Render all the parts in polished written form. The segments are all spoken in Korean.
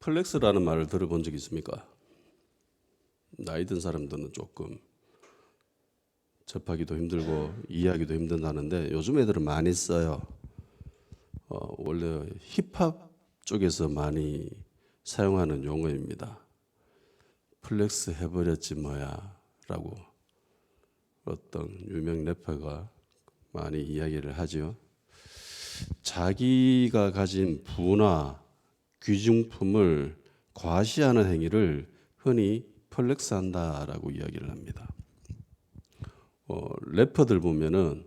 플렉스라는 말을 들어본 적 있습니까? 나이 든 사람들은 조금 접하기도 힘들고 이해하기도 힘든다는데 요즘 애들은 많이 써요. 원래 힙합 쪽에서 많이 사용하는 용어입니다. 플렉스 해버렸지 뭐야 라고 어떤 유명 래퍼가 많이 이야기를 하죠. 자기가 가진 부나 귀중품을 과시하는 행위를 흔히 플렉스한다라고 이야기를 합니다. 래퍼들 보면은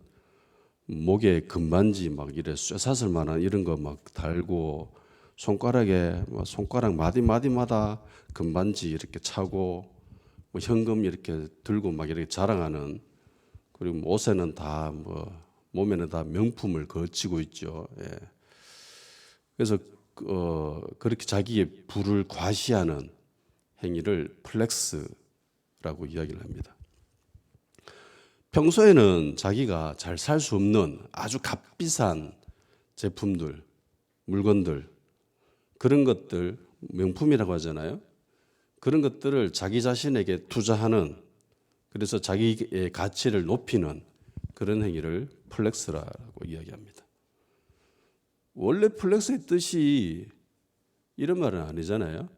목에 금반지 막 이래 쇠사슬 만한 이런 거 막 달고 손가락에 손가락 마디마디마다 금반지 이렇게 차고 뭐 현금 이렇게 들고 막 이렇게 자랑하는, 그리고 옷에는 다 몸에는 다 명품을 거치고 있죠. 예. 그래서 그렇게 자기의 부를 과시하는 행위를 플렉스라고 이야기를 합니다. 평소에는 자기가 잘 살 수 없는 아주 값비싼 제품들, 물건들, 그런 것들, 명품이라고 하잖아요. 그런 것들을 자기 자신에게 투자하는, 그래서 자기의 가치를 높이는 그런 행위를 플렉스라고 이야기합니다. 원래 플렉스의 뜻이 이런 말은 아니잖아요.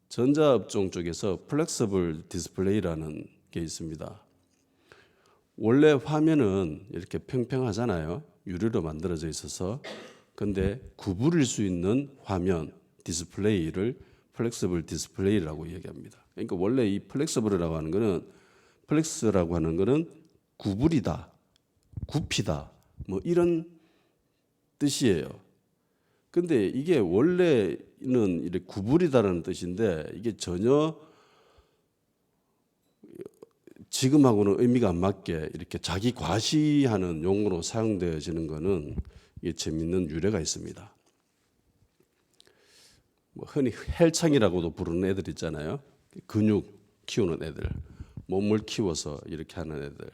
전자업종 쪽에서 플렉서블 디스플레이라는 게 있습니다. 원래 화면은 이렇게 평평하잖아요. 유리로 만들어져 있어서. 근데 구부릴 수 있는 화면, 디스플레이를 플렉서블 디스플레이라고 얘기합니다. 그러니까 원래 이 플렉서블이라고 하는 거는, 플렉스라고 하는 거는 구부리다, 굽히다, 뭐 이런 뜻이에요. 근데 이게 원래는 이렇게 구부리다라는 뜻인데 이게 전혀 지금하고는 의미가 안 맞게 이렇게 자기 과시하는 용어로 사용되어지는 것은 이게 재밌는 유래가 있습니다. 흔히 헬창이라고도 부르는 애들 있잖아요. 근육 키우는 애들, 몸을 키워서 이렇게 하는 애들.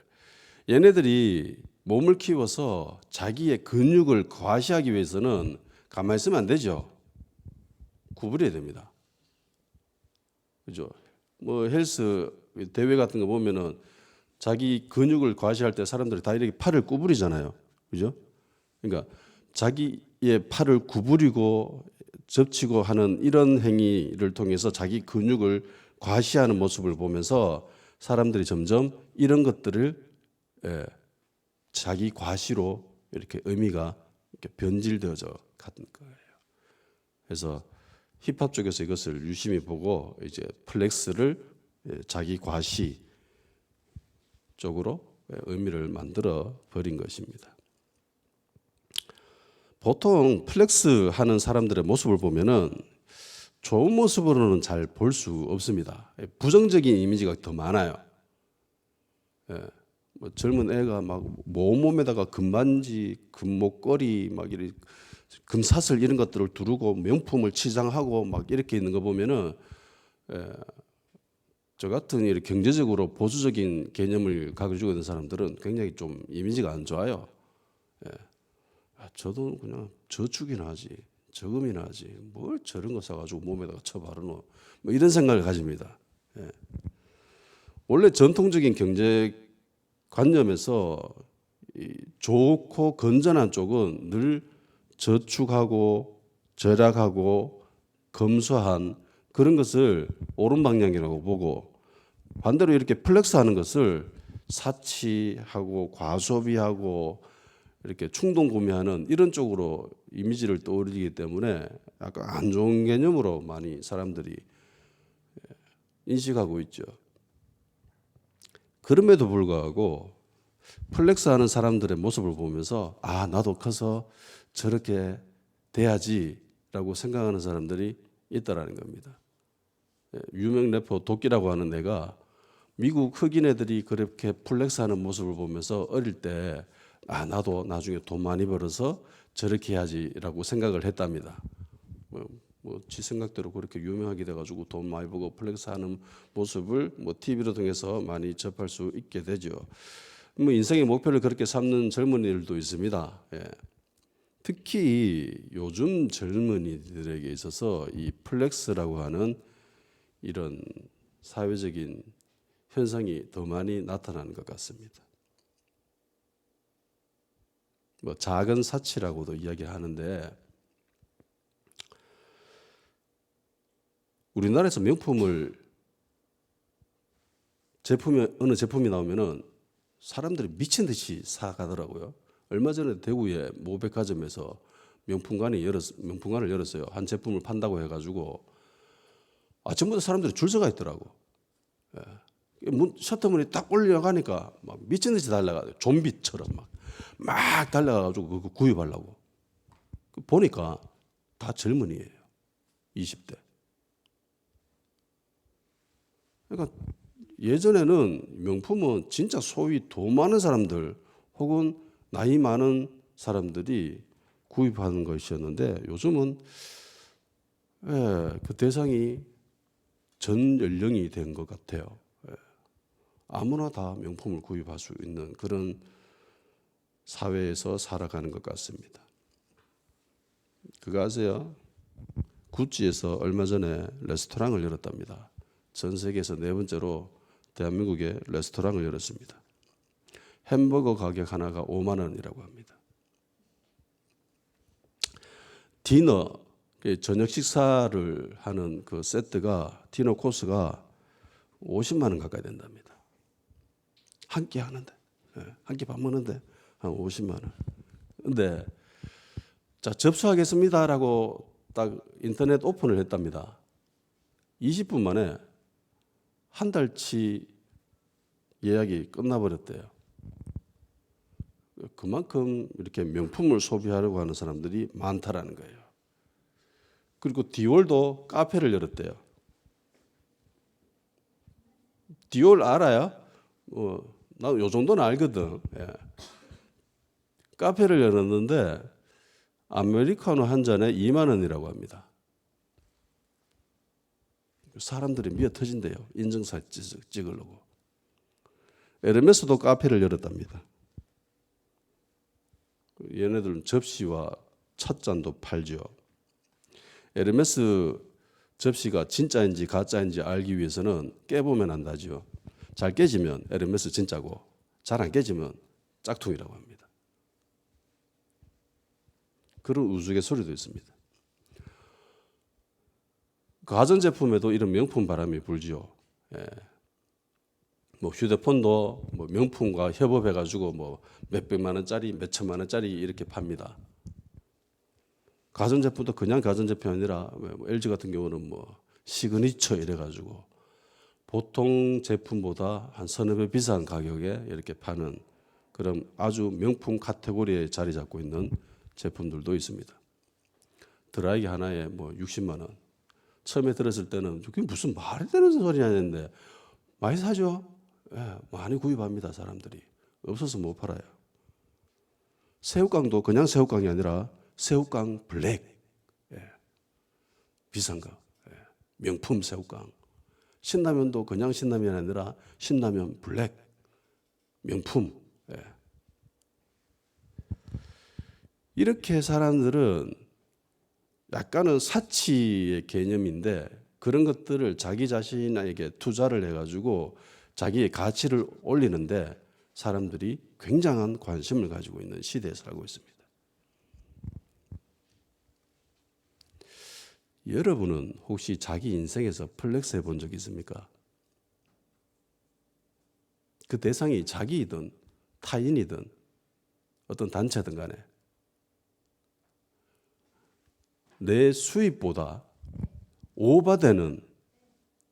얘네들이 몸을 키워서 자기의 근육을 과시하기 위해서는 가만히 있으면 안 되죠. 구부려야 됩니다. 그죠? 헬스 대회 같은 거 보면은 자기 근육을 과시할 때 사람들이 다 이렇게 팔을 구부리잖아요. 그죠? 그러니까 자기의 팔을 구부리고 접치고 하는 이런 행위를 통해서 자기 근육을 과시하는 모습을 보면서 사람들이 점점 이런 것들을 자기 과시로 이렇게 의미가 이렇게 변질되어져 가는 거예요. 그래서 힙합 쪽에서 이것을 유심히 보고 이제 플렉스를 자기 과시 쪽으로 의미를 만들어 버린 것입니다. 보통 플렉스 하는 사람들의 모습을 보면은 좋은 모습으로는 잘 볼 수 없습니다. 부정적인 이미지가 더 많아요. 젊은 애가 막 온몸에다가 금반지, 금목걸이, 막 이렇게 금사슬 이런 것들을 두르고 명품을 치장하고 막 이렇게 있는 거 보면은 저 같은 이렇게 경제적으로 보수적인 개념을 가지고 있는 사람들은 굉장히 좀 이미지가 안 좋아요. 저도 그냥 저축이나 하지, 저금이나 하지, 뭘 저런 거 사가지고 몸에다가 쳐바르노, 뭐 이런 생각을 가집니다. 원래 전통적인 경제 관념에서 좋고 건전한 쪽은 늘 저축하고 절약하고 검소한 그런 것을 옳은 방향이라고 보고, 반대로 이렇게 플렉스하는 것을 사치하고 과소비하고 이렇게 충동 구매하는 이런 쪽으로 이미지를 떠올리기 때문에 약간 안 좋은 개념으로 많이 사람들이 인식하고 있죠. 그럼에도 불구하고 플렉스하는 사람들의 모습을 보면서 나도 커서 저렇게 돼야지라고 생각하는 사람들이 있다라는 겁니다. 유명 래퍼 도끼라고 하는 애가 미국 흑인 애들이 그렇게 플렉스하는 모습을 보면서 어릴 때 나도 나중에 돈 많이 벌어서 저렇게 해야지라고 생각을 했답니다. 지 생각대로 그렇게 유명하게 돼가지고 돈 많이 벌고 플렉스하는 모습을 TV로 통해서 많이 접할 수 있게 되죠. 인생의 목표를 그렇게 삼는 젊은이들도 있습니다. 특히 요즘 젊은이들에게 있어서 이 플렉스라고 하는 이런 사회적인 현상이 더 많이 나타나는 것 같습니다. 뭐 작은 사치라고도 이야기하는데 우리나라에서 어느 제품이 나오면은 사람들이 미친 듯이 사가더라고요. 얼마 전에 대구의 모 백화점에서 명품관을 열었어요. 한 제품을 판다고 해가지고 아침부터 사람들이 줄 서가 있더라고. 셔터문이 딱 올려가니까 막 미친 듯이 달려가요. 좀비처럼 막 달려가가지고 그거 구입하려고. 보니까 다 젊은이에요. 20대. 그러니까 예전에는 명품은 진짜 소위 돈 많은 사람들 혹은 나이 많은 사람들이 구입하는 것이었는데 요즘은 그 대상이 전 연령이 된 것 같아요. 아무나 다 명품을 구입할 수 있는 그런 사회에서 살아가는 것 같습니다. 그거 아세요? 구찌에서 얼마 전에 레스토랑을 열었답니다. 전 세계에서 4번째로 대한민국에 레스토랑을 열었습니다. 햄버거 가격 하나가 5만 원이라고 합니다. 디너, 저녁 식사를 하는 그 세트가 디너 코스가 50만 원 가까이 된답니다. 한 끼 하는데, 한 끼 밥 먹는데 한 50만 원. 근데 자 접수하겠습니다라고 딱 인터넷 오픈을 했답니다. 20분 만에 한 달치 예약이 끝나버렸대요. 그만큼 이렇게 명품을 소비하려고 하는 사람들이 많다라는 거예요. 그리고 디올도 카페를 열었대요. 디올 알아요? 나 요 정도는 알거든. 카페를 열었는데 아메리카노 한 잔에 2만 원이라고 합니다. 사람들이 미어 터진대요. 인증사진 찍으려고. 에르메스도 카페를 열었답니다. 얘네들은 접시와 찻잔도 팔죠. 에르메스 접시가 진짜인지 가짜인지 알기 위해서는 깨보면 안다죠. 잘 깨지면 에르메스 진짜고 잘 안 깨지면 짝퉁이라고 합니다. 그런 우스갯소리도 있습니다. 가전제품에도 이런 명품 바람이 불죠. 뭐 휴대폰도 뭐 명품과 협업해가지고 뭐 몇백만 원짜리, 몇천만 원짜리 이렇게 팝니다. 가전제품도 그냥 가전제품이 아니라 뭐 LG 같은 경우는 뭐 시그니처 이래가지고 보통 제품보다 한 서너 배 비싼 가격에 이렇게 파는 그런 아주 명품 카테고리에 자리 잡고 있는 제품들도 있습니다. 드라이기 하나에 뭐 60만 원. 처음에 들었을 때는 그게 무슨 말이 되는 소리냐 했는데 많이 사죠. 많이 구입합니다. 사람들이. 없어서 못 팔아요. 새우깡도 그냥 새우깡이 아니라 새우깡 블랙. 비싼 거. 명품 새우깡. 신라면도 그냥 신라면이 아니라 신라면 블랙. 명품. 이렇게 사람들은 약간은 사치의 개념인데 그런 것들을 자기 자신에게 투자를 해가지고 자기의 가치를 올리는데 사람들이 굉장한 관심을 가지고 있는 시대에 살고 있습니다. 여러분은 혹시 자기 인생에서 플렉스 해본 적 있습니까? 그 대상이 자기이든 타인이든 어떤 단체든 간에 내 수입보다 오버되는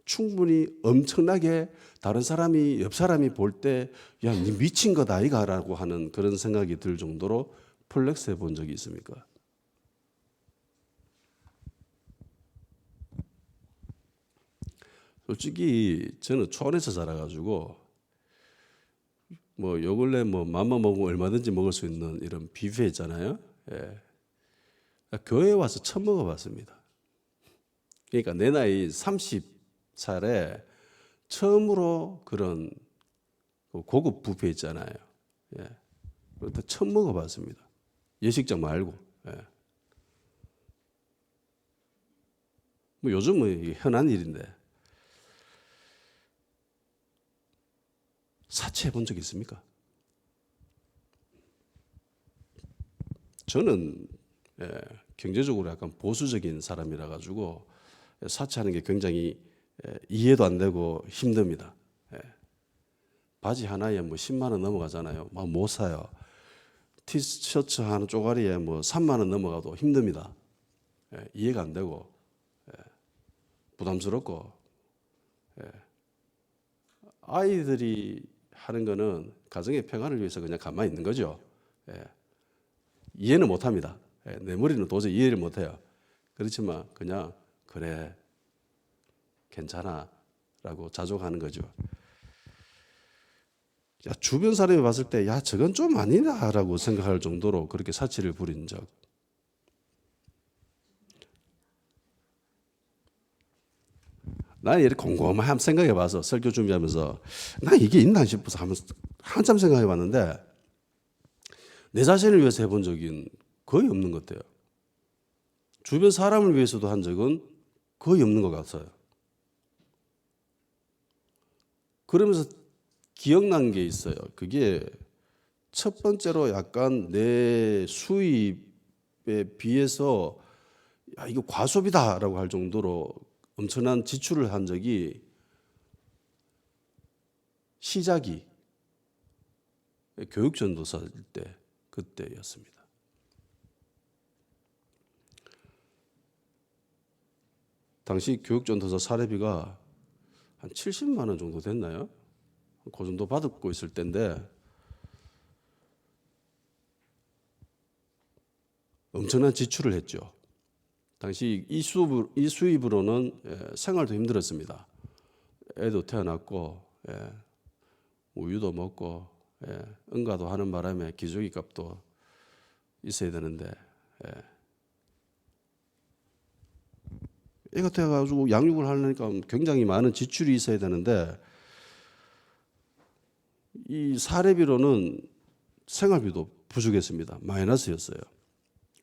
충분히 엄청나게 다른 사람이 옆 사람이 볼 때 야, 니 미친 거다 이가라고 하는 그런 생각이 들 정도로 플렉스 해본 적이 있습니까? 솔직히 저는 초원에서 자라가지고 뭐 요 근래 뭐 맘만 먹으면 얼마든지 먹을 수 있는 이런 뷔페 있잖아요. 교회에 와서 처음 먹어봤습니다. 그러니까 내 나이 30살에 처음으로 그런 고급 뷔페 있잖아요. 그것도 처음 먹어봤습니다. 예식장 말고. 뭐 요즘은 흔한 일인데 사치해 본 적 있습니까? 저는 경제적으로 약간 보수적인 사람이라 가지고 사치하는 게 굉장히 이해도 안 되고 힘듭니다. 바지 하나에 뭐 10만 원 넘어가잖아요. 막 못 사요. 티셔츠 한 쪼가리에 뭐 3만 원 넘어가도 힘듭니다. 이해가 안 되고 부담스럽고 아이들이 하는 거는 가정의 평안을 위해서 그냥 가만히 있는 거죠. 이해는 못 합니다. 내 머리는 도저히 이해를 못 해요. 그렇지만 그냥 그래 괜찮아 라고 자족하는 거죠. 야, 주변 사람이 봤을 때 야 저건 좀 아니다 라고 생각할 정도로 그렇게 사치를 부린 적. 나는 이렇게 곰곰한 생각해 봐서 설교 준비하면서 나 이게 있나 싶어서 한참 생각해 봤는데 내 자신을 위해서 해본 적은 거의 없는 것 같아요. 주변 사람을 위해서도 한 적은 거의 없는 것 같아요. 그러면서 기억난 게 있어요. 그게 첫 번째로 약간 내 수입에 비해서 야, 이거 과소비다라고 할 정도로 엄청난 지출을 한 적이 시작이 교육전도사일 때 그때였습니다. 당시 교육전도사 사례비가 한 70만 원 정도 됐나요? 그 정도 받고 있을 때인데 엄청난 지출을 했죠. 당시 이 수입으로는 생활도 힘들었습니다. 애도 태어났고 우유도 먹고 응가도 하는 바람에 기저귀 값도 있어야 되는데 애가 태어가지고 양육을 하려니까 굉장히 많은 지출이 있어야 되는데 이 사례비로는 생활비도 부족했습니다. 마이너스였어요.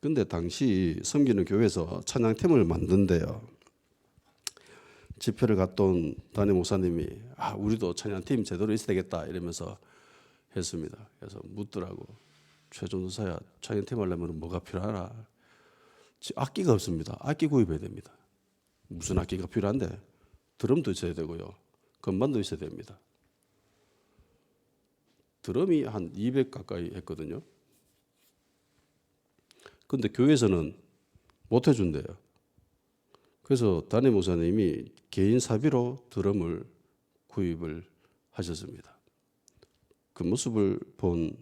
근데 당시 섬기는 교회에서 찬양팀을 만든대요. 집회를 갔던 담임 목사님이 우리도 찬양팀 제대로 있어야 되겠다 이러면서 했습니다. 그래서 묻더라고. 최전도사야 찬양팀 하려면 뭐가 필요하나? 악기가 없습니다. 악기 구입해야 됩니다. 무슨 악기가 필요한데? 드럼도 있어야 되고요. 건반도 있어야 됩니다. 드럼이 한 200 가까이 했거든요. 근데 교회에서는 못 해준대요. 그래서 담임 목사님이 개인 사비로 드럼을 구입을 하셨습니다. 그 모습을 본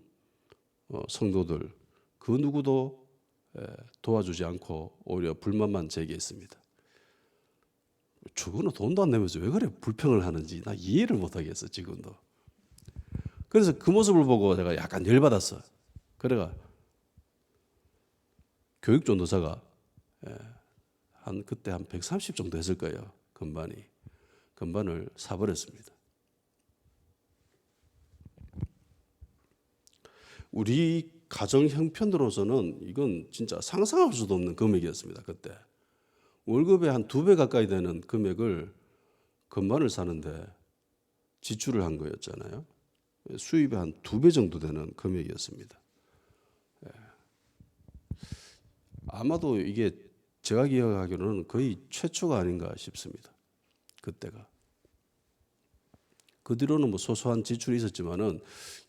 성도들 그 누구도 도와주지 않고 오히려 불만만 제기했습니다. 저거는 돈도 안 내면서 왜 그래 불평을 하는지 나 이해를 못하겠어 지금도. 그래서 그 모습을 보고 제가 약간 열받았어. 그래가 교육전도사가 그때 한 130 정도 했을 거예요. 건반을 사버렸습니다. 우리 가정 형편으로서는 이건 진짜 상상할 수도 없는 금액이었습니다. 그때 월급의 한 2배 가까이 되는 금액을 건반을 사는데 지출을 한 거였잖아요. 수입의 한 2배 정도 되는 금액이었습니다. 아마도 이게 제가 기억하기로는 거의 최초가 아닌가 싶습니다. 그때가. 그 뒤로는 뭐 소소한 지출이 있었지만은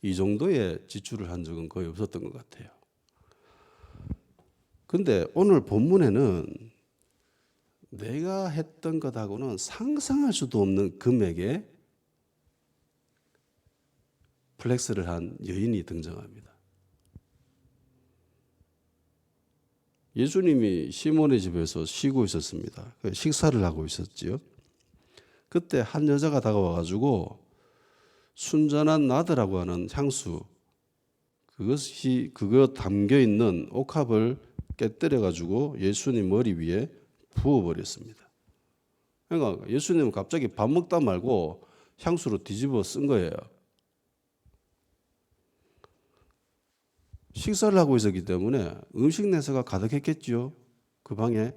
이 정도의 지출을 한 적은 거의 없었던 것 같아요. 근데 오늘 본문에는 내가 했던 것하고는 상상할 수도 없는 금액의 플렉스를 한 여인이 등장합니다. 예수님이 시몬의 집에서 쉬고 있었습니다. 식사를 하고 있었지요. 그때 한 여자가 다가와가지고 순전한 나드라고 하는 향수, 그거 담겨 있는 옥합을 깨뜨려가지고 예수님 머리 위에 부어버렸습니다. 그러니까 예수님은 갑자기 밥 먹다 말고 향수로 뒤집어 쓴 거예요. 식사를 하고 있었기 때문에 음식 냄새가 가득했겠죠. 그 방에.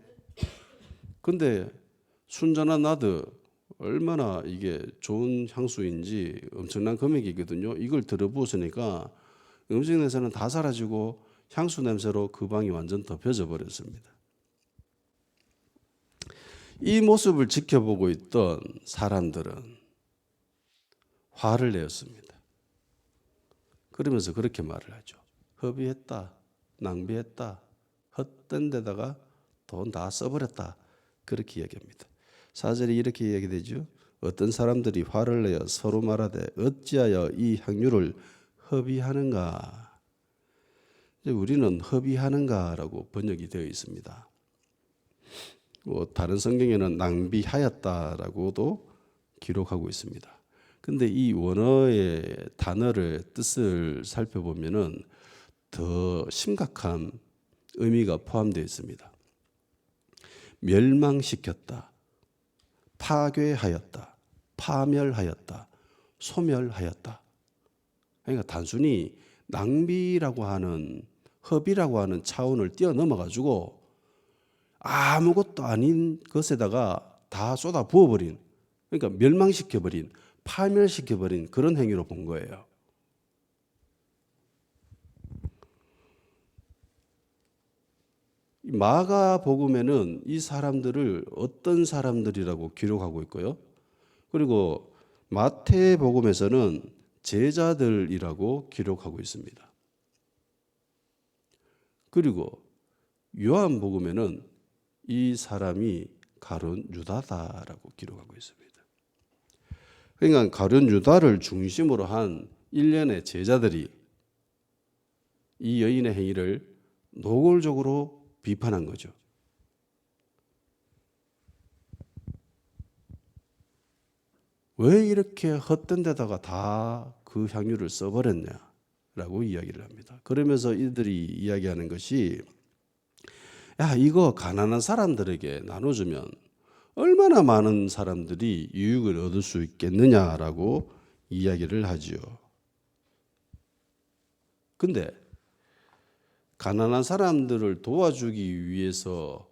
근데 순전한 나드 얼마나 이게 좋은 향수인지 엄청난 금액이거든요. 이걸 들어부었으니까 음식 냄새는 다 사라지고 향수 냄새로 그 방이 완전 덮여져 버렸습니다. 이 모습을 지켜보고 있던 사람들은 화를 내었습니다. 그러면서 그렇게 말을 하죠. 허비했다, 낭비했다, 헛된 데다가 돈 다 써버렸다. 그렇게 이야기합니다. 4절에 이렇게 이야기되죠. 어떤 사람들이 화를 내어 서로 말하되 어찌하여 이 향유를 허비하는가. 우리는 허비하는가라고 번역이 되어 있습니다. 다른 성경에는 낭비하였다라고도 기록하고 있습니다. 근데 이 원어의 단어를 뜻을 살펴보면은 더 심각한 의미가 포함되어 있습니다. 멸망시켰다, 파괴하였다, 파멸하였다, 소멸하였다. 그러니까 단순히 낭비라고 하는 허비라고 하는 차원을 뛰어넘어 가지고 아무것도 아닌 것에다가 다 쏟아 부어버린, 그러니까 멸망시켜버린, 파멸시켜버린 그런 행위로 본 거예요. 마가복음에는 이 사람들을 어떤 사람들이라고 기록하고 있고요. 그리고 마태복음에서는 제자들이라고 기록하고 있습니다. 그리고 요한복음에는 이 사람이 가룟 유다다라고 기록하고 있습니다. 그러니까 가룟 유다를 중심으로 한 일련의 제자들이 이 여인의 행위를 노골적으로 비판한 거죠. 왜 이렇게 헛된 데다가 다 그 향유를 써버렸냐라고 이야기를 합니다. 그러면서 이들이 이야기하는 것이, 야, 이거 가난한 사람들에게 나눠주면 얼마나 많은 사람들이 유익을 얻을 수 있겠느냐라고 이야기를 하지요. 근데 가난한 사람들을 도와주기 위해서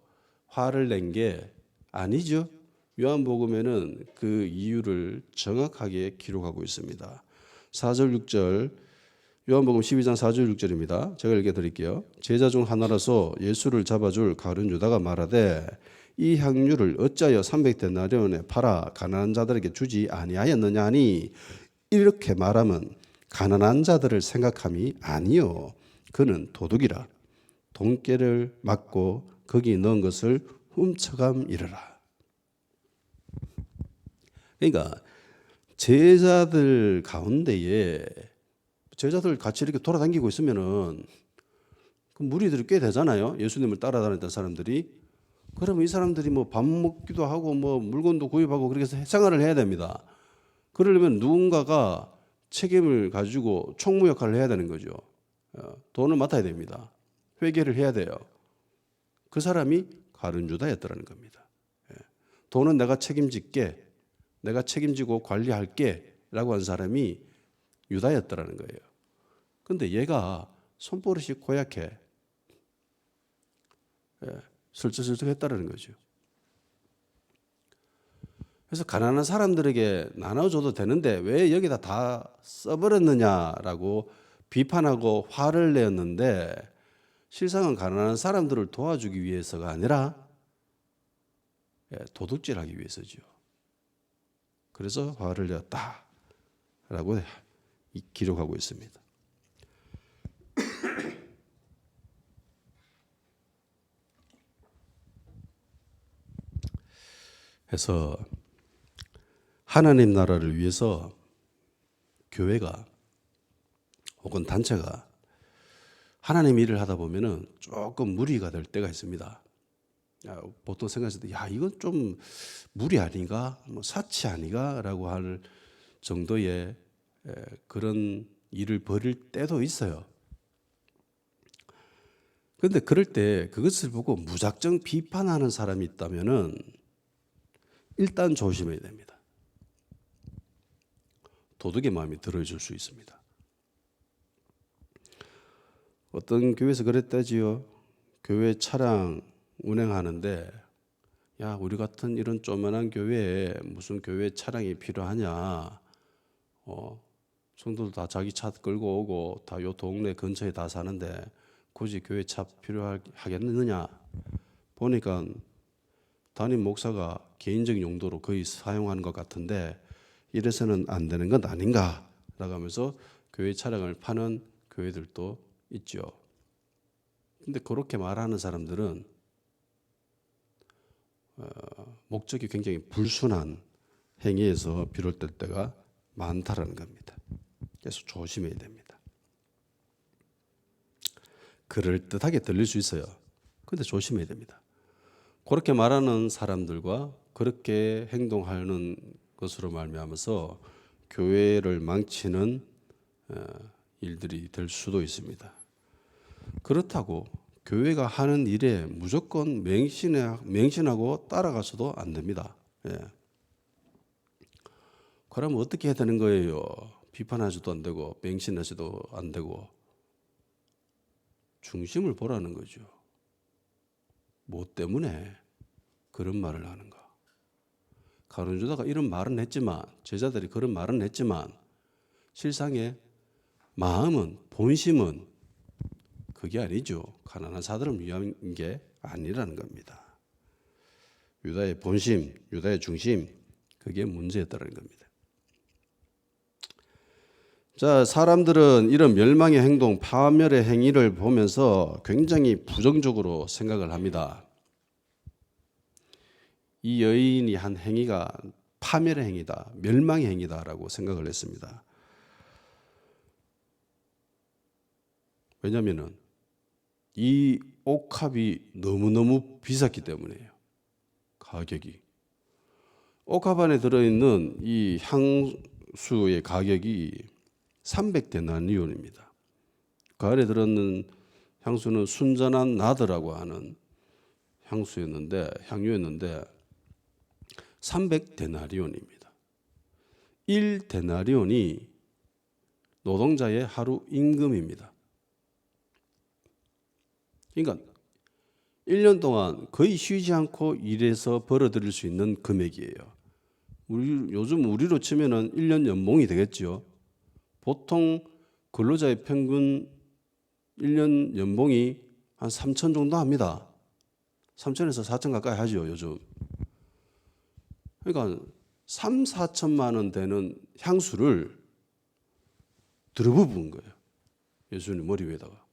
화를 낸 게 아니죠. 요한복음에는 그 이유를 정확하게 기록하고 있습니다. 4절 6절, 요한복음 12장 4절 6절입니다. 제가 읽어드릴게요. 제자 중 하나라서 예수를 잡아줄 가룟 유다가 말하되 이 향유를 어찌하여 300데나리온에 팔아 가난한 자들에게 주지 아니하였느냐 하니, 이렇게 말하면 가난한 자들을 생각함이 아니요 그는 도둑이라 돈깨를 맞고 거기 넣은 것을 훔쳐감이러라. 그러니까 제자들 가운데에 제자들 같이 이렇게 돌아다니고 있으면은 그 무리들이 꽤 되잖아요. 예수님을 따라다녔던 사람들이. 그러면 이 사람들이 뭐 밥 먹기도 하고 뭐 물건도 구입하고 그렇게 해서 생활을 해야 됩니다. 그러려면 누군가가 책임을 가지고 총무 역할을 해야 되는 거죠. 돈을 맡아야 됩니다. 회계를 해야 돼요. 그 사람이 가룟 유다였더라는 겁니다. 돈은 내가 책임질게, 내가 책임지고 관리할게 라고 한 사람이 유다였더라는 거예요. 근데 얘가 손버릇이 고약해. 슬쩍슬쩍 했다는 거죠. 그래서 가난한 사람들에게 나눠줘도 되는데 왜 여기다 다 써버렸느냐라고 비판하고 화를 내었는데, 실상은 가난한 사람들을 도와주기 위해서가 아니라 도둑질하기 위해서죠. 그래서 화를 내었다라고 기록하고 있습니다. 그래서 하나님 나라를 위해서 교회가 혹은 단체가 하나님 일을 하다 보면은 조금 무리가 될 때가 있습니다. 보통 생각했을 때, 야, 이건 좀 무리 아닌가, 뭐 사치 아닌가라고 할 정도의 그런 일을 벌일 때도 있어요. 그런데 그럴 때 그것을 보고 무작정 비판하는 사람이 있다면은 일단 조심해야 됩니다. 도둑의 마음이 들어줄 수 있습니다. 어떤 교회에서 그랬다지요. 교회 차량 운행하는데 야, 우리 같은 이런 조그만한 교회에 무슨 교회 차량이 필요하냐. 성도들 다 자기 차 끌고 오고 다 요 동네 근처에 다 사는데 굳이 교회 차 필요하겠느냐. 보니까 담임 목사가 개인적인 용도로 거의 사용하는 것 같은데 이래서는 안 되는 건 아닌가 라고 하면서 교회 차량을 파는 교회들도 있죠. 근데 그렇게 말하는 사람들은 목적이 굉장히 불순한 행위에서 비롯될 때가 많다라는 겁니다. 그래서 조심해야 됩니다. 그럴듯하게 들릴 수 있어요. 근데 조심해야 됩니다. 그렇게 말하는 사람들과 그렇게 행동하는 것으로 말미암아서 교회를 망치는 일들이 될 수도 있습니다. 그렇다고 교회가 하는 일에 무조건 맹신하고 따라가서도 안 됩니다. 예. 그러면 어떻게 해야 되는 거예요? 비판하지도 안 되고 맹신하지도 안 되고 중심을 보라는 거죠. 뭐 때문에 그런 말을 하는가? 가룟 유다가 이런 말은 했지만 제자들이 그런 말은 했지만 실상의 마음은 본심은 그게 아니죠. 가난한 자들을 위한 게 아니라는 겁니다. 유다의 본심, 유다의 중심 그게 문제였다는 겁니다. 자, 사람들은 이런 멸망의 행동, 파멸의 행위를 보면서 굉장히 부정적으로 생각을 합니다. 이 여인이 한 행위가 파멸의 행위다, 멸망의 행위다라고 생각을 했습니다. 왜냐하면 이 옥합이 너무너무 비쌌기 때문이에요. 가격이. 옥합 안에 들어있는 이 향수의 가격이 300데나리온입니다. 그 안에 들어있는 향수는 순전한 나드라고 하는 향유였는데 300데나리온입니다. 1데나리온이 노동자의 하루 임금입니다. 그러니까 1년 동안 거의 쉬지 않고 일해서 벌어들일 수 있는 금액이에요. 요즘 우리로 치면은 1년 연봉이 되겠죠. 보통 근로자의 평균 1년 연봉이 한 3천 정도 합니다. 3천에서 4천 가까이 하죠, 요즘. 그러니까 3, 4천만 원 되는 향수를 들어부은 거예요. 예수님 머리 위에다가.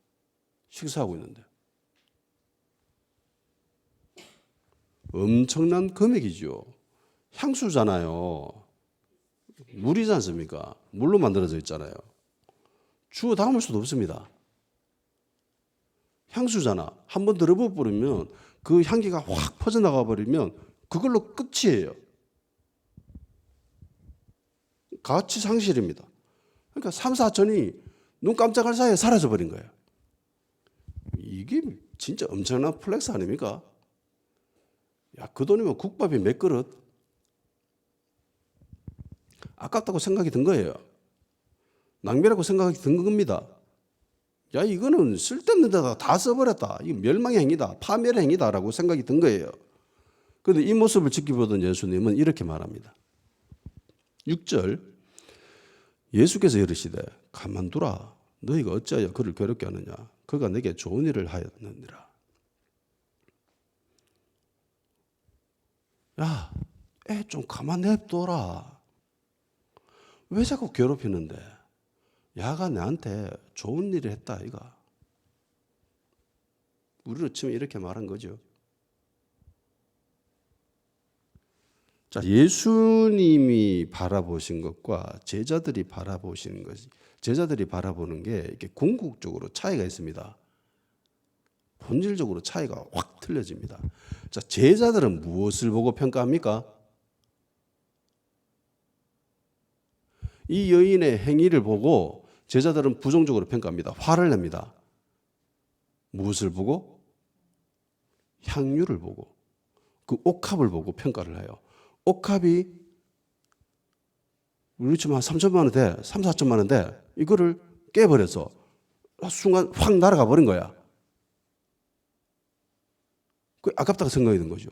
식사하고 있는데. 엄청난 금액이죠. 향수잖아요. 물이지 않습니까? 물로 만들어져 있잖아요. 주워 담을 수도 없습니다. 향수잖아. 한번 들어버 버리면 그 향기가 확 퍼져나가 버리면 그걸로 끝이에요. 가치 상실입니다. 그러니까 3, 4천이 눈 깜짝할 사이에 사라져 버린 거예요. 이게 진짜 엄청난 플렉스 아닙니까? 야, 그 돈이면 국밥이 몇 그릇? 아깝다고 생각이 든 거예요. 낭비라고 생각이 든 겁니다. 야, 이거는 쓸데없는 데다 다 써버렸다. 이거 멸망의 행위다. 파멸의 행위다라고 생각이 든 거예요. 그런데 이 모습을 지켜보던 예수님은 이렇게 말합니다. 6절 예수께서 이르시되 가만두라. 너희가 어찌하여 그를 괴롭게 하느냐. 그가 내게 좋은 일을 하였느니라. 야, 애 좀 가만 냅둬라. 왜 자꾸 괴롭히는데? 야가 나한테 좋은 일을 했다 이가. 우리로 치면 이렇게 말한 거죠. 자, 예수님이 바라보신 것과 제자들이 바라보시는 것이 제자들이 바라보는 게 이렇게 궁극적으로 차이가 있습니다. 본질적으로 차이가 확 틀려집니다. 자, 제자들은 무엇을 보고 평가합니까? 이 여인의 행위를 보고 제자들은 부정적으로 평가합니다. 화를 냅니다. 무엇을 보고? 향유를 보고 그 옥합을 보고 평가를 해요. 옥합이 우리 치면 한 3천만 원 돼, 3, 4천만 원 돼. 이거를 깨버려서 순간 확 날아가 버린 거야. 그 아깝다고 생각이 든 거죠.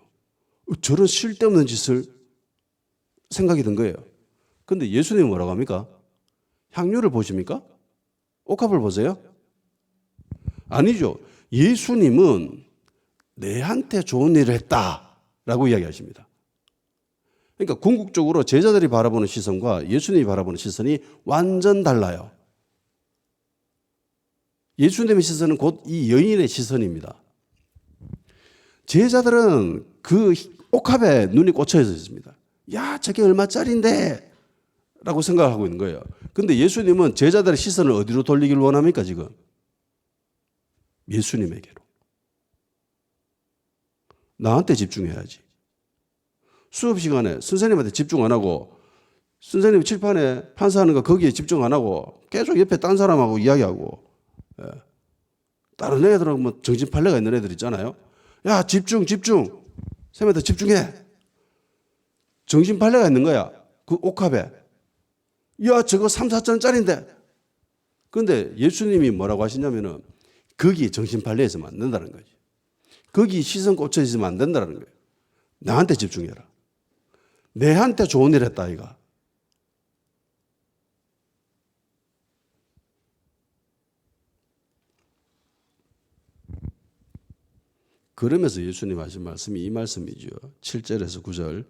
저런 쓸데없는 짓을 생각이 든 거예요. 근데 예수님은 뭐라고 합니까? 향유를 보십니까? 옥합을 보세요? 아니죠. 예수님은 내한테 좋은 일을 했다라고 이야기하십니다. 그러니까 궁극적으로 제자들이 바라보는 시선과 예수님이 바라보는 시선이 완전 달라요. 예수님의 시선은 곧 이 여인의 시선입니다. 제자들은 그 옥합에 눈이 꽂혀 있습니다. 야, 저게 얼마짜린데? 라고 생각하고 있는 거예요. 근데 예수님은 제자들의 시선을 어디로 돌리기를 원합니까, 지금? 예수님에게로. 나한테 집중해야지. 수업 시간에 선생님한테 집중 안 하고 선생님 칠판에 판사하는 거 거기에 집중 안 하고 계속 옆에 딴 사람하고 이야기하고, 예. 다른 애들은 뭐 정신팔레가 있는 애들 있잖아요. 야, 집중. 선생님한테 집중해. 정신팔레가 있는 거야. 그 옥합에. 야, 저거 3, 4천원짜리인데. 그런데 예수님이 뭐라고 하시냐면은 거기 정신팔레 있으면 안 된다는 거지. 거기 시선 꽂혀 있으면 안 된다는 거예요. 나한테 집중해라. 내한테 좋은 일 했다, 이가. 그러면서 예수님 하신 말씀이 이 말씀이죠. 7절에서 9절.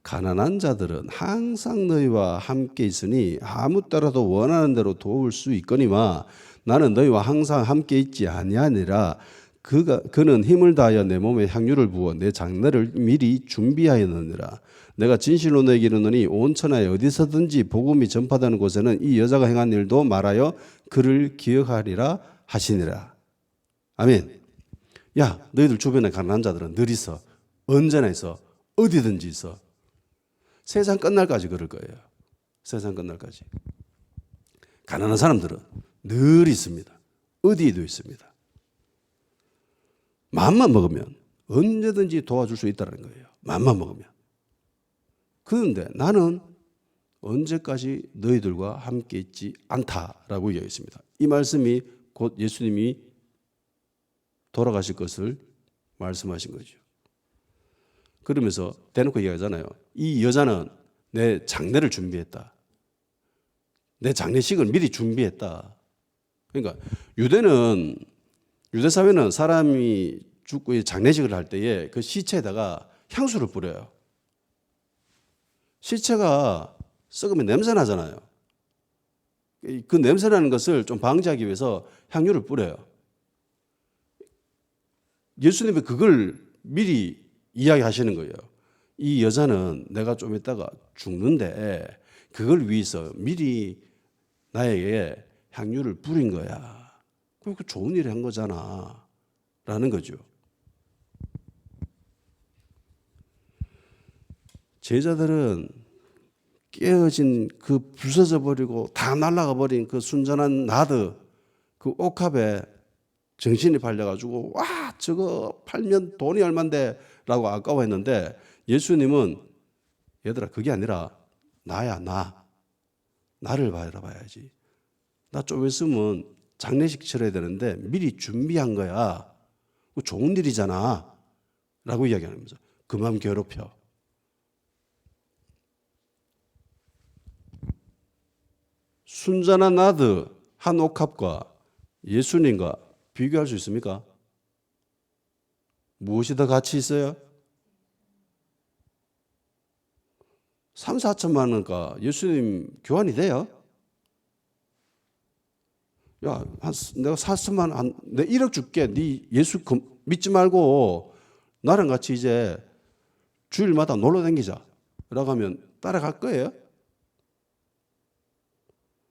가난한 자들은 항상 너희와 함께 있으니 아무 때라도 원하는 대로 도울 수 있거니와 나는 너희와 항상 함께 있지 아니하니라. 그는 힘을 다하여 내 몸에 향유를 부어 내 장례를 미리 준비하였느니라. 내가 진실로 너에게 이르노니 온 천하에 어디서든지 복음이 전파되는 곳에는 이 여자가 행한 일도 말하여 그를 기억하리라 하시니라. 아멘. 야, 너희들 주변에 가난한 자들은 늘 있어. 언제나 있어. 어디든지 있어. 세상 끝날까지 그럴 거예요. 세상 끝날까지. 가난한 사람들은 늘 있습니다. 어디에도 있습니다. 마음만 먹으면 언제든지 도와줄 수 있다는 거예요. 마음만 먹으면. 그런데 나는 언제까지 너희들과 함께 있지 않다라고 이야기했습니다. 이 말씀이 곧 예수님이 돌아가실 것을 말씀하신 거죠. 그러면서 대놓고 얘기하잖아요. 이 여자는 내 장례를 준비했다. 내 장례식을 미리 준비했다. 그러니까 유대 사회는 사람이 죽고 장례식을 할 때에 그 시체에다가 향수를 뿌려요. 시체가 썩으면 냄새 나잖아요. 그 냄새 나는 것을 좀 방지하기 위해서 향유를 뿌려요. 예수님이 그걸 미리 이야기하시는 거예요. 이 여자는 내가 좀 있다가 죽는데 그걸 위해서 미리 나에게 향유를 뿌린 거야. 그러니까 좋은 일을 한 거잖아. 라는 거죠. 제자들은 깨어진 그 부서져 버리고 다 날아가 버린 그 순전한 나드 그 옥합에 정신이 팔려가지고 와 저거 팔면 돈이 얼만데 라고 아까워했는데 예수님은 얘들아 그게 아니라 나야 나를 바라봐야지. 나 좀 있으면 장례식 치러야 되는데 미리 준비한 거야. 좋은 일이잖아 라고 이야기하면서 그만 괴롭혀. 순전한 나드 한 옥합과 예수님과 비교할 수 있습니까? 무엇이 더 가치 있어요? 3, 4천만 원과 예수님 교환이 돼요? 야, 내가 4천만 원, 내 1억 줄게. 네 예수 믿지 말고 나랑 같이 이제 주일마다 놀러 다니자. 라고 하면 따라갈 거예요?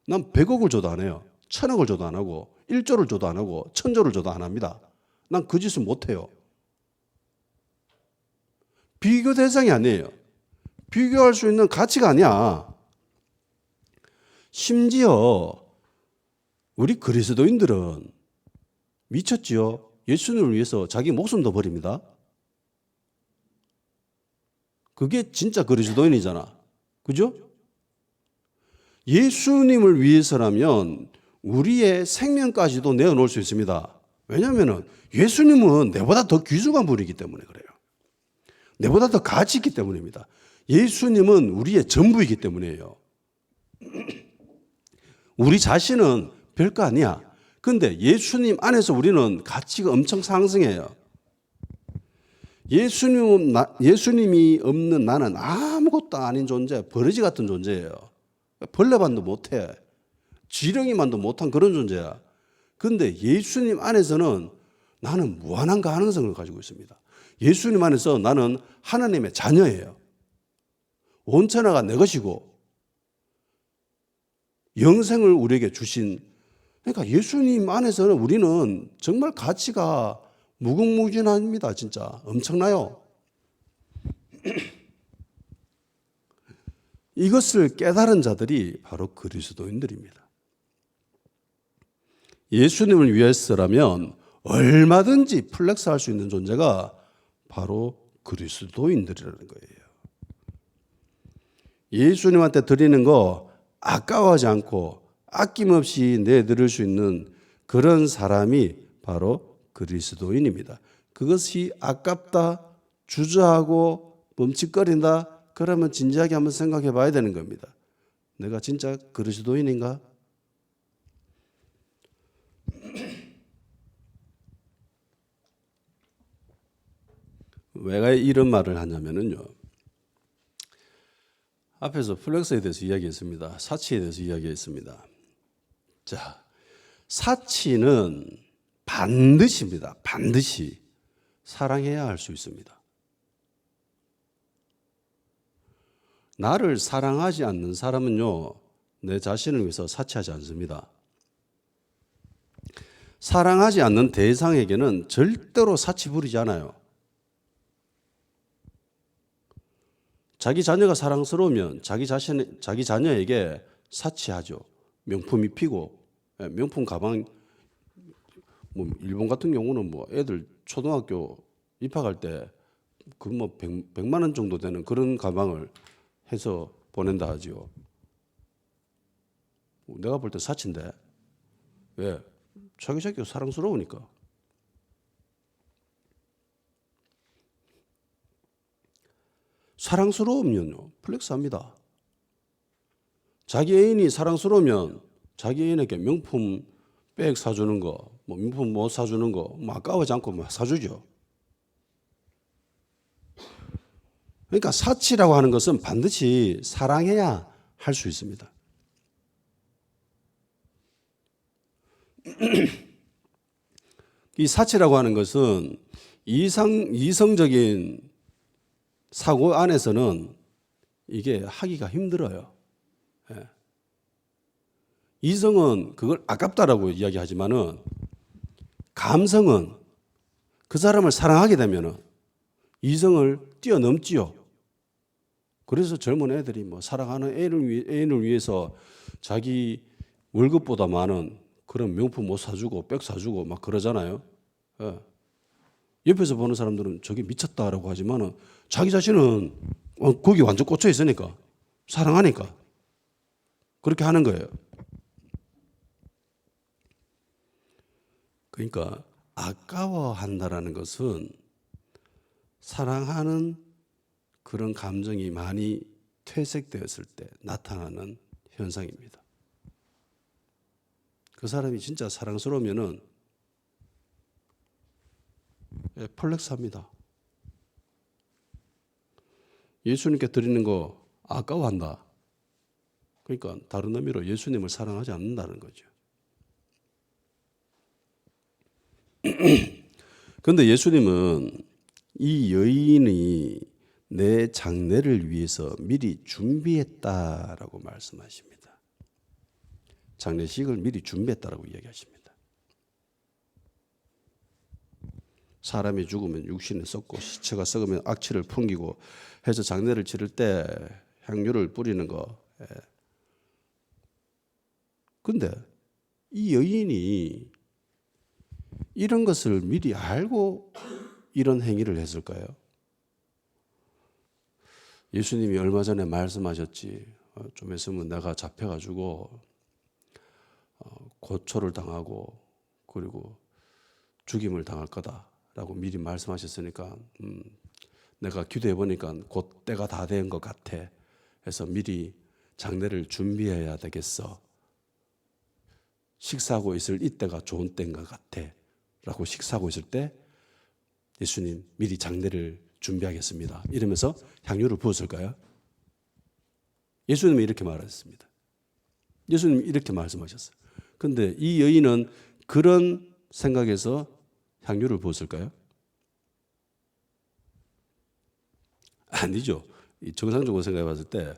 난 100억을 줘도 안 해요. 1000억을 줘도 안 하고 1조를 줘도 안 하고 1000조를 줘도 안 합니다. 난 그 짓을 못 해요. 비교 대상이 아니에요. 비교할 수 있는 가치가 아니야. 심지어 우리 그리스도인들은 미쳤지요. 예수님을 위해서 자기 목숨도 버립니다. 그게 진짜 그리스도인이잖아. 그죠? 예수님을 위해서라면 우리의 생명까지도 내어놓을 수 있습니다. 왜냐하면 예수님은 내보다 더 귀중한 분이기 때문에 그래요. 내보다 더 가치 있기 때문입니다. 예수님은 우리의 전부이기 때문이에요. 우리 자신은 별거 아니야. 근데 예수님 안에서 우리는 가치가 엄청 상승해요. 예수님이 없는 나는 아무것도 아닌 존재, 버러지 같은 존재예요. 벌레반도 못해. 지렁이만도 못한 그런 존재야. 근데 예수님 안에서는 나는 무한한 가능성을 가지고 있습니다. 예수님 안에서 나는 하나님의 자녀예요. 온천하가 내 것이고 영생을 우리에게 주신, 그러니까 예수님 안에서는 우리는 정말 가치가 무궁무진합니다. 진짜 엄청나요. 이것을 깨달은 자들이 바로 그리스도인들입니다. 예수님을 위해서라면 얼마든지 플렉스할 수 있는 존재가 바로 그리스도인들이라는 거예요. 예수님한테 드리는 거 아까워하지 않고 아낌없이 내드릴 수 있는 그런 사람이 바로 그리스도인입니다. 그것이 아깝다, 주저하고 멈칫거린다, 그러면 진지하게 한번 생각해 봐야 되는 겁니다. 내가 진짜 그리스도인인가? 왜 이런 말을 하냐면요. 앞에서 플렉스에 대해서 이야기했습니다. 사치에 대해서 이야기했습니다. 자, 사치는 반드시입니다. 반드시 사랑해야 할 수 있습니다. 나를 사랑하지 않는 사람은요, 내 자신을 위해서 사치하지 않습니다. 사랑하지 않는 대상에게는 절대로 사치 부리지 않아요. 자기 자녀가 사랑스러우면 자기 자녀에게 사치하죠. 명품 입히고, 명품 가방, 뭐 일본 같은 경우는 뭐 애들 초등학교 입학할 때 그 뭐 100만 원 정도 되는 그런 가방을 해서 보낸다 하지요. 내가 볼 때 사치인데. 왜? 자기 자기가 사랑스러우니까. 사랑스러우면요, 플렉스합니다. 자기 애인이 사랑스러우면 자기 애인에게 명품 백 사주는 거, 뭐 명품 뭐 사주는 거, 뭐 아까워하지 않고 뭐 사주죠. 그러니까 사치라고 하는 것은 반드시 사랑해야 할 수 있습니다. 이 사치라고 하는 것은 이성적인 사고 안에서는 이게 하기가 힘들어요. 예. 이성은 그걸 아깝다라고 이야기하지만은 감성은 그 사람을 사랑하게 되면은 이성을 뛰어넘지요. 그래서 젊은 애들이 뭐 사랑하는 애인을 위해서 자기 월급보다 많은 그런 명품 못 사주고 백 사주고 막 그러잖아요. 예. 옆에서 보는 사람들은 저게 미쳤다라고 하지만은 자기 자신은 거기 완전 꽂혀 있으니까 사랑하니까 그렇게 하는 거예요. 그러니까 아까워한다라는 것은 사랑하는 그런 감정이 많이 퇴색되었을 때 나타나는 현상입니다. 그 사람이 진짜 사랑스러우면은 플렉스합니다. 예수님께 드리는 거 아까워한다. 그러니까 다른 의미로 예수님을 사랑하지 않는다는 거죠. 그런데 예수님은 이 여인이 내 장례를 위해서 미리 준비했다라고 말씀하십니다. 장례식을 미리 준비했다라고 이야기하십니다. 사람이 죽으면 육신을 썩고 시체가 썩으면 악취를 풍기고 해서 장례를 치를 때 향유를 뿌리는 거. 근데 이 여인이 이런 것을 미리 알고 이런 행위를 했을까요? 예수님이 얼마 전에 말씀하셨지. 좀 있으면 내가 잡혀가지고 고초를 당하고 그리고 죽임을 당할 거다라고 미리 말씀하셨으니까 내가 기도해 보니까 곧 때가 다 된 것 같아. 해서 미리 장례를 준비해야 되겠어. 식사하고 있을 이때가 좋은 때인 것 같아. 라고 식사하고 있을 때 예수님 미리 장례를 준비하겠습니다. 이러면서 향유를 부었을까요? 예수님이 이렇게 말했습니다. 예수님이 이렇게 말씀하셨어요. 그런데 이 여인은 그런 생각에서 향유를 부었을까요? 아니죠. 정상적으로 생각해 봤을 때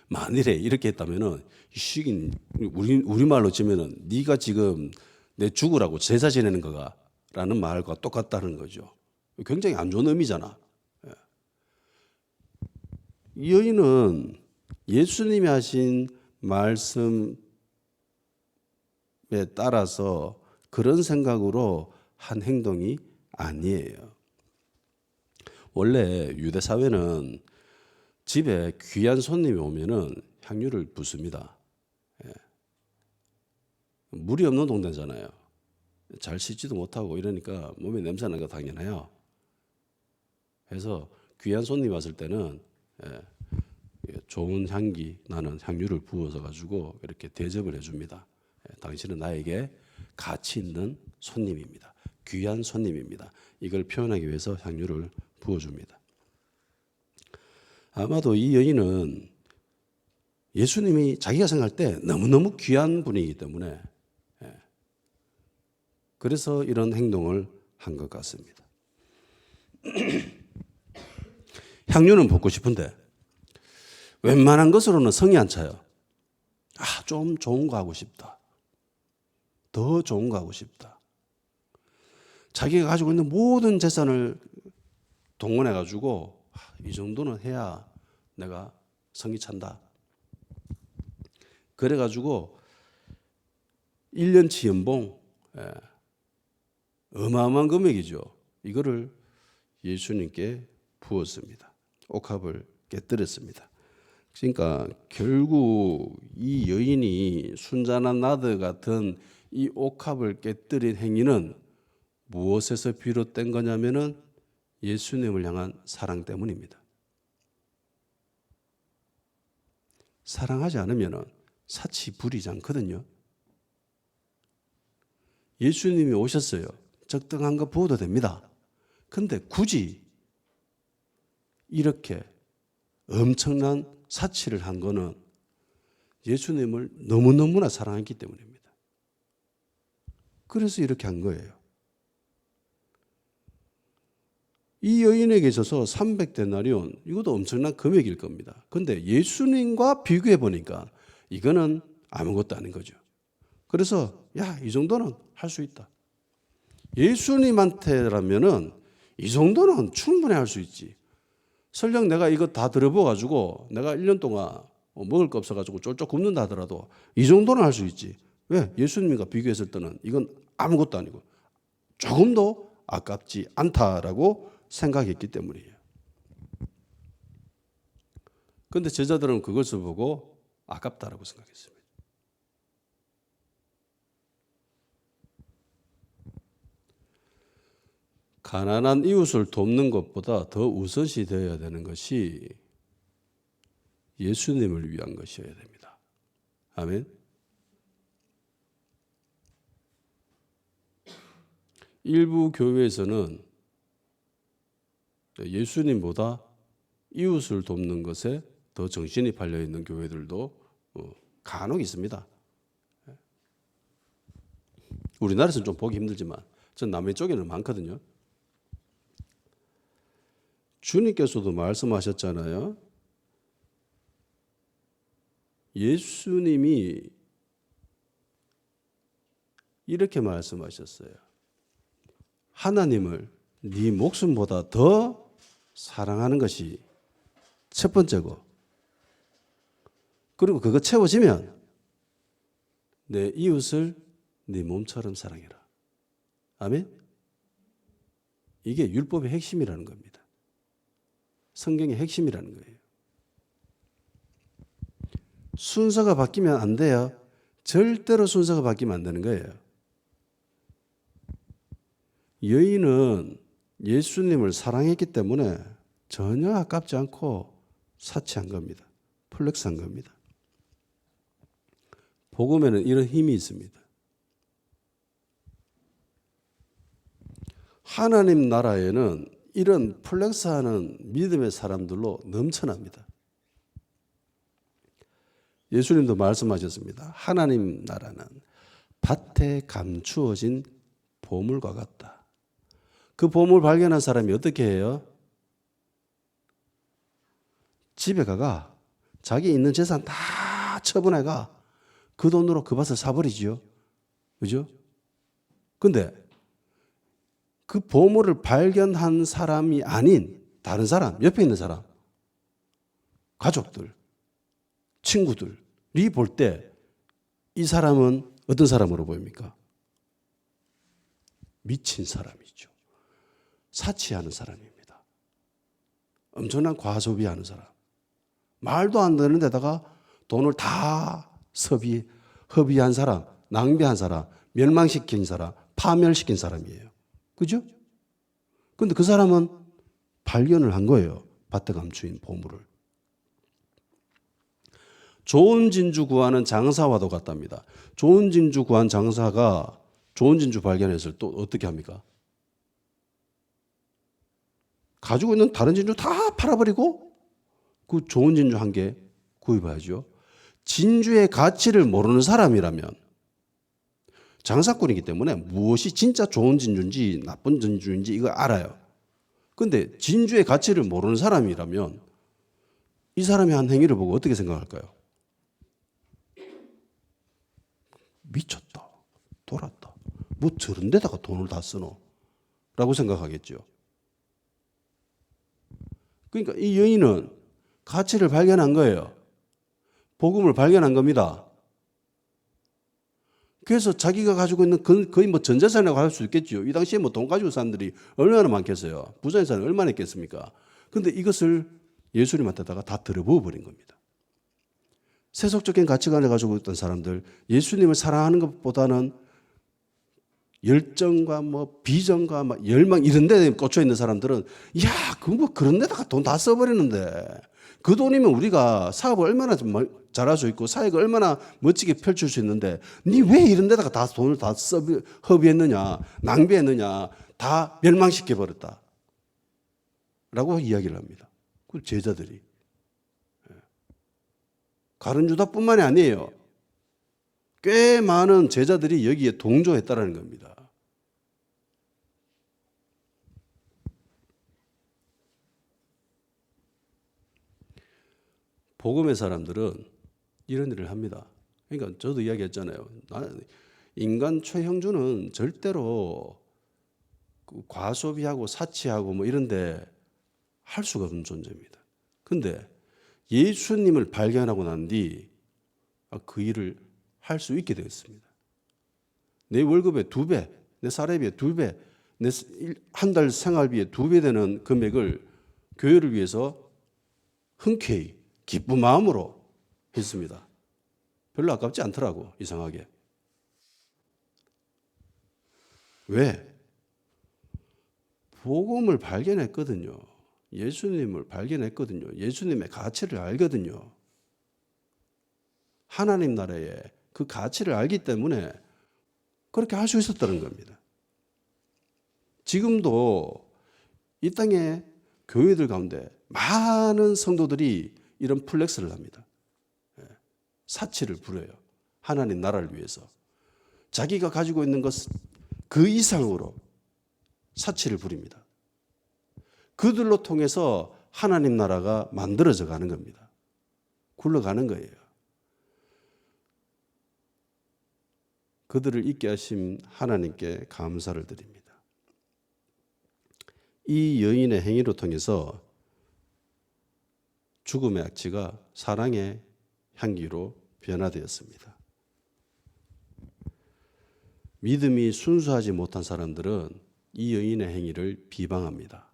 만일에 이렇게 했다면은 시긴 우리말로 치면은 네가 지금 내 죽으라고 제사 지내는 거가라는 말과 똑같다는 거죠. 굉장히 안 좋은 의미잖아. 이 여인은 예수님이 하신 말씀에 따라서 그런 생각으로 한 행동이 아니에요. 원래 유대 사회는 집에 귀한 손님이 오면은 향유를 붓습니다. 물이 없는 동네잖아요. 잘 씻지도 못하고 이러니까 몸에 냄새 나는 거 당연해요. 그래서 귀한 손님 왔을 때는 좋은 향기 나는 향유를 부어서 가지고 이렇게 대접을 해줍니다. 당신은 나에게 가치 있는 손님입니다. 귀한 손님입니다. 이걸 표현하기 위해서 향유를 부어줍니다. 아마도 이 여인은 예수님이 자기가 생각할 때 너무너무 귀한 분이기 때문에 그래서 이런 행동을 한 것 같습니다. 향유는 붓고 싶은데 웬만한 것으로는 성이 안 차요. 좀 좋은 거 하고 싶다. 더 좋은 거 하고 싶다. 자기가 가지고 있는 모든 재산을 동원해 가지고 이 정도는 해야 내가 성이 찬다. 그래 가지고 1년치 연봉 어마어마한 금액이죠. 이거를 예수님께 부었습니다. 옥합을 깨뜨렸습니다. 그러니까 결국 이 여인이 순잔한 나드 같은 이 옥합을 깨뜨린 행위는 무엇에서 비롯된 거냐면은 예수님을 향한 사랑 때문입니다. 사랑하지 않으면은 사치 부리지 않거든요. 예수님이 오셨어요. 적당한 거 부어도 됩니다. 근데 굳이 이렇게 엄청난 사치를 한 거는 예수님을 너무너무나 사랑했기 때문입니다. 그래서 이렇게 한 거예요. 이 여인에게 있어서 300데나리온 이것도 엄청난 금액일 겁니다. 그런데 예수님과 비교해 보니까 이거는 아무것도 아닌 거죠. 그래서 이 정도는 할 수 있다. 예수님한테라면은 이 정도는 충분히 할 수 있지. 설령 내가 이거 다 들어보가지고 내가 1년 동안 먹을 거 없어가지고 쫄쫄 굶는다 하더라도 이 정도는 할 수 있지. 왜? 예수님과 비교했을 때는 이건 아무것도 아니고 조금도 아깝지 않다라고 생각했기 때문이에요. 그런데 제자들은 그것을 보고 아깝다라고 생각했습니다. 가난한 이웃을 돕는 것보다 더 우선시 되어야 되는 것이 예수님을 위한 것이어야 됩니다. 아멘. 일부 교회에서는 예수님보다 이웃을 돕는 것에 더 정신이 팔려 있는 교회들도 간혹 있습니다. 우리나라에서는 좀 보기 힘들지만 전 남해 쪽에는 많거든요. 주님께서도 말씀하셨잖아요. 예수님이 이렇게 말씀하셨어요. 하나님을 네 목숨보다 더 사랑하는 것이 첫 번째고, 그리고 그거 채워지면 내 이웃을 네 몸처럼 사랑해라. 아멘? 이게 율법의 핵심이라는 겁니다. 성경의 핵심이라는 거예요. 순서가 바뀌면 안 돼요. 절대로 순서가 바뀌면 안 되는 거예요. 여인은 예수님을 사랑했기 때문에 전혀 아깝지 않고 사치한 겁니다. 플렉스한 겁니다. 복음에는 이런 힘이 있습니다. 하나님 나라에는 이런 플렉스하는 믿음의 사람들로 넘쳐납니다. 예수님도 말씀하셨습니다. 하나님 나라는 밭에 감추어진 보물과 같다. 그 보물 발견한 사람이 어떻게 해요? 집에 가가 자기 있는 재산 다 처분해가 그 돈으로 그 밭을 사버리지요. 그죠? 근데 그 보물을 발견한 사람이 아닌 다른 사람, 옆에 있는 사람, 가족들, 친구들이 볼 때 이 사람은 어떤 사람으로 보입니까? 미친 사람이죠. 사치하는 사람입니다. 엄청난 과소비하는 사람. 말도 안 되는 데다가 돈을 다 허비한 사람, 낭비한 사람, 멸망시킨 사람, 파멸시킨 사람이에요. 그죠? 근데 그 사람은 발견을 한 거예요. 밭에 감추인 보물을. 좋은 진주 구하는 장사와도 같답니다. 좋은 진주 구한 장사가 좋은 진주 발견했을 때 또 어떻게 합니까? 가지고 있는 다른 진주 다 팔아버리고 그 좋은 진주 한 개 구입해야죠. 진주의 가치를 모르는 사람이라면 장사꾼이기 때문에 무엇이 진짜 좋은 진주인지 나쁜 진주인지 이거 알아요. 그런데 진주의 가치를 모르는 사람이라면 이 사람이 한 행위를 보고 어떻게 생각할까요? 미쳤다. 돌았다. 뭐 저런 데다가 돈을 다 쓰노? 라고 생각하겠죠. 그러니까 이 여인은 가치를 발견한 거예요. 복음을 발견한 겁니다. 그래서 자기가 가지고 있는 거의 뭐 전 재산이라고 할 수 있겠죠. 이 당시에 뭐 돈 가지고 사람들이 얼마나 많겠어요. 부자인 사람이 얼마나 있겠습니까? 그런데 이것을 예수님한테다가 다 들어부어 버린 겁니다. 세속적인 가치관을 가지고 있던 사람들, 예수님을 사랑하는 것보다는 열정과 뭐 비전과 막 열망 이런 데 꽂혀 있는 사람들은 야, 그 뭐 그런 데다가 돈 다 써버리는데 그 돈이면 우리가 사업을 얼마나 잘할 수 있고 사역을 얼마나 멋지게 펼칠 수 있는데 니 왜 이런 데다가 다 돈을 다 허비했느냐, 낭비했느냐, 다 멸망시켜버렸다 라고 이야기를 합니다. 그 제자들이. 가룟 유다뿐만이 아니에요. 꽤 많은 제자들이 여기에 동조했다는 겁니다. 복음의 사람들은 이런 일을 합니다. 그러니까 저도 이야기했잖아요. 인간 최형주는 절대로 과소비하고 사치하고 뭐 이런데 할 수가 없는 존재입니다. 그런데 예수님을 발견하고 난 뒤 그 일을 할 수 있게 되었습니다. 내 월급의 2배, 내 사례비의 2배, 내 한 달 생활비의 2배 되는 금액을 교회를 위해서 흔쾌히 기쁜 마음으로 했습니다. 별로 아깝지 않더라고, 이상하게. 왜? 복음을 발견했거든요. 예수님을 발견했거든요. 예수님의 가치를 알거든요. 하나님 나라의 그 가치를 알기 때문에 그렇게 할 수 있었다는 겁니다. 지금도 이 땅에 교회들 가운데 많은 성도들이 이런 플렉스를 합니다. 사치를 부려요. 하나님 나라를 위해서. 자기가 가지고 있는 것 그 이상으로 사치를 부립니다. 그들로 통해서 하나님 나라가 만들어져 가는 겁니다. 굴러가는 거예요. 그들을 있게 하신 하나님께 감사를 드립니다. 이 여인의 행위로 통해서 죽음의 악취가 사랑의 향기로 변화되었습니다. 믿음이 순수하지 못한 사람들은 이 여인의 행위를 비방합니다.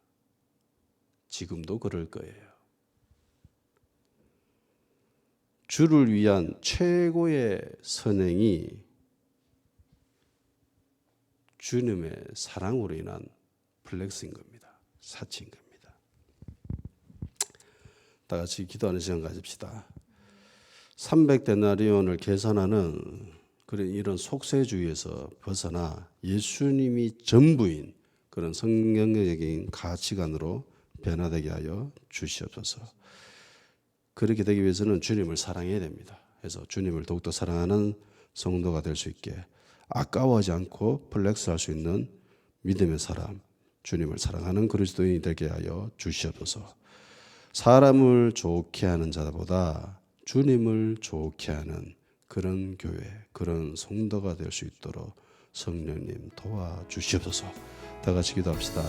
지금도 그럴 거예요. 주를 위한 최고의 선행이 주님의 사랑으로 인한 플렉스인 겁니다. 사치인 겁니다. 다 같이 기도하는 시간 가집시다. 300데나리온을 계산하는 그런 이런 속세주의에서 벗어나 예수님이 전부인 그런 성경적인 가치관으로 변화되게 하여 주시옵소서. 그렇게 되기 위해서는 주님을 사랑해야 됩니다. 그래서 주님을 더욱더 사랑하는 성도가 될 수 있게 아까워하지 않고 플렉스할 수 있는 믿음의 사람, 주님을 사랑하는 그리스도인이 되게 하여 주시옵소서. 사람을 좋게 하는 자보다 주님을 좋게 하는 그런 교회, 그런 성도가 될 수 있도록 성령님 도와주시옵소서. 다 같이 기도합시다.